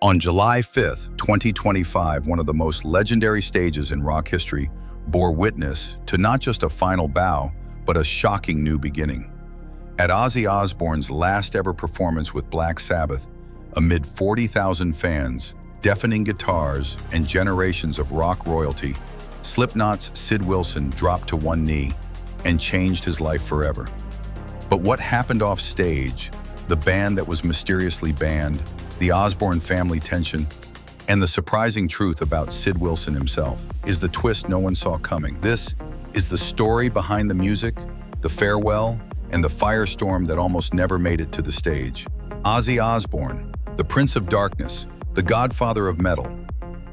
On July 5th, 2025, one of the most legendary stages in rock history bore witness to not just a final bow, but a shocking new beginning. At Ozzy Osbourne's last ever performance with Black Sabbath, amid 40,000 fans, deafening guitars, and generations of rock royalty, Slipknot's Sid Wilson dropped to one knee and changed his life forever. But what happened off stage, the band that was mysteriously banned, the Osbourne family tension, and the surprising truth about Sid Wilson himself, is the twist no one saw coming. This is the story behind the music, the farewell, and the firestorm that almost never made it to the stage. Ozzy Osbourne, the Prince of Darkness, the godfather of metal.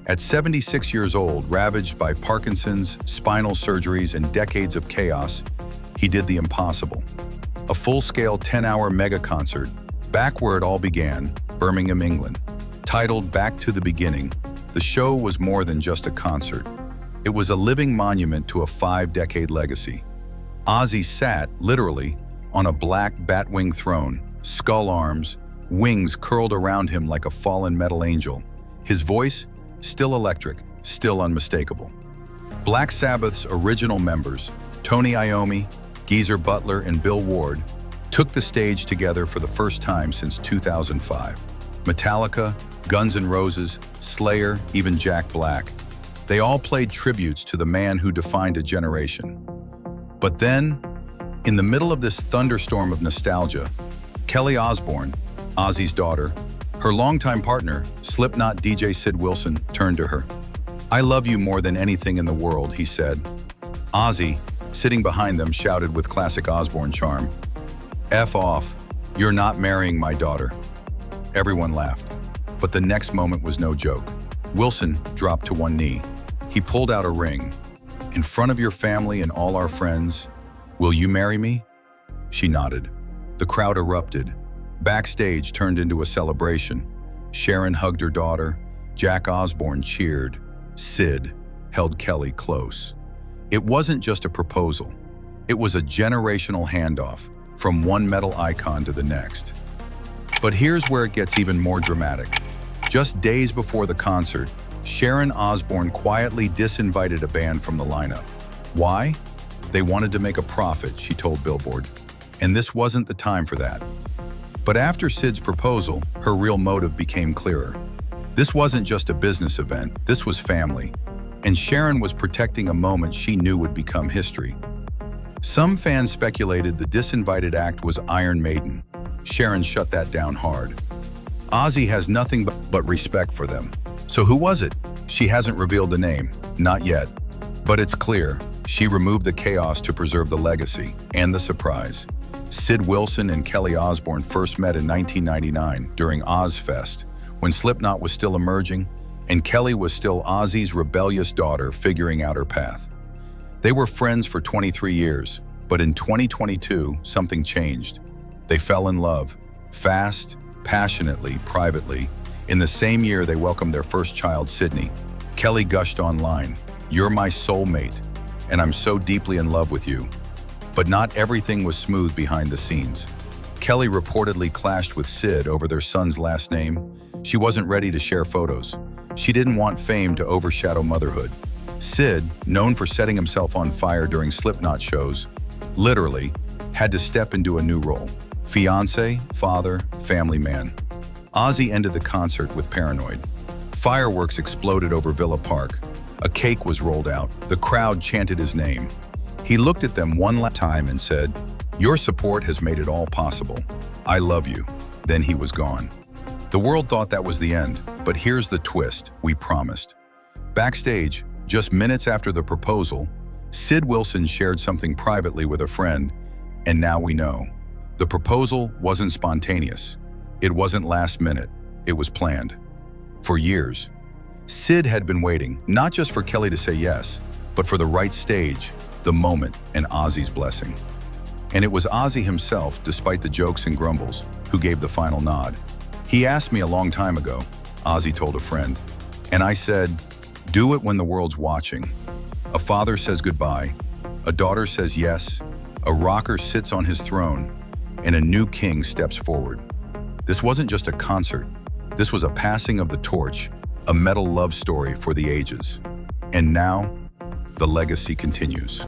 At 76 years old, ravaged by Parkinson's, spinal surgeries, and decades of chaos, he did the impossible. A full-scale 10-hour mega concert, back where it all began, Birmingham, England. Titled Back to the Beginning, the show was more than just a concert. It was a living monument to a 5-decade legacy. Ozzy sat, literally, on a black batwing throne, skull arms, wings curled around him like a fallen metal angel. His voice, still electric, still unmistakable. Black Sabbath's original members, Tony Iommi, Geezer Butler, and Bill Ward, took the stage together for the first time since 2005. Metallica, Guns N' Roses, Slayer, even Jack Black. They all played tributes to the man who defined a generation. But then, in the middle of this thunderstorm of nostalgia, Kelly Osbourne, Ozzy's daughter, her longtime partner, Slipknot DJ Sid Wilson, turned to her. "I love you more than anything in the world," he said. Ozzy, sitting behind them, shouted with classic Osbourne charm, "F off, you're not marrying my daughter." Everyone laughed, but the next moment was no joke. Wilson dropped to one knee. He pulled out a ring. "In front of your family and all our friends, will you marry me?" She nodded. The crowd erupted. Backstage turned into a celebration. Sharon hugged her daughter. Jack Osbourne cheered. Sid held Kelly close. It wasn't just a proposal. It was a generational handoff from one metal icon to the next. But here's where it gets even more dramatic. Just days before the concert, Sharon Osbourne quietly disinvited a band from the lineup. Why? They wanted to make a profit, she told Billboard. And this wasn't the time for that. But after Sid's proposal, her real motive became clearer. This wasn't just a business event, this was family. And Sharon was protecting a moment she knew would become history. Some fans speculated the disinvited act was Iron Maiden. Sharon shut that down hard. Ozzy has nothing but respect for them. So who was it? She hasn't revealed the name, not yet. But it's clear, she removed the chaos to preserve the legacy and the surprise. Sid Wilson and Kelly Osbourne first met in 1999 during Ozzfest, when Slipknot was still emerging, and Kelly was still Ozzy's rebellious daughter figuring out her path. They were friends for 23 years, but in 2022, something changed. They fell in love, fast, passionately, privately. In the same year, they welcomed their first child, Sydney. Kelly gushed online, "You're my soulmate, and I'm so deeply in love with you." But not everything was smooth behind the scenes. Kelly reportedly clashed with Sid over their son's last name. She wasn't ready to share photos. She didn't want fame to overshadow motherhood. Sid, known for setting himself on fire during Slipknot shows, literally had to step into a new role. Fiancé, father, family man. Ozzy ended the concert with Paranoid. Fireworks exploded over Villa Park. A cake was rolled out. The crowd chanted his name. He looked at them one last time and said, "Your support has made it all possible. I love you." Then he was gone. The world thought that was the end, but here's the twist we promised. Backstage, just minutes after the proposal, Sid Wilson shared something privately with a friend, and now we know. The proposal wasn't spontaneous. It wasn't last minute. It was planned. For years, Sid had been waiting, not just for Kelly to say yes, but for the right stage, the moment, and Ozzy's blessing. And it was Ozzy himself, despite the jokes and grumbles, who gave the final nod. "He asked me a long time ago," Ozzy told a friend, "and I said, do it when the world's watching. A father says goodbye, a daughter says yes, a rocker sits on his throne, and a new king steps forward." This wasn't just a concert, This was a passing of the torch, a metal love story for the ages. And now, the legacy continues.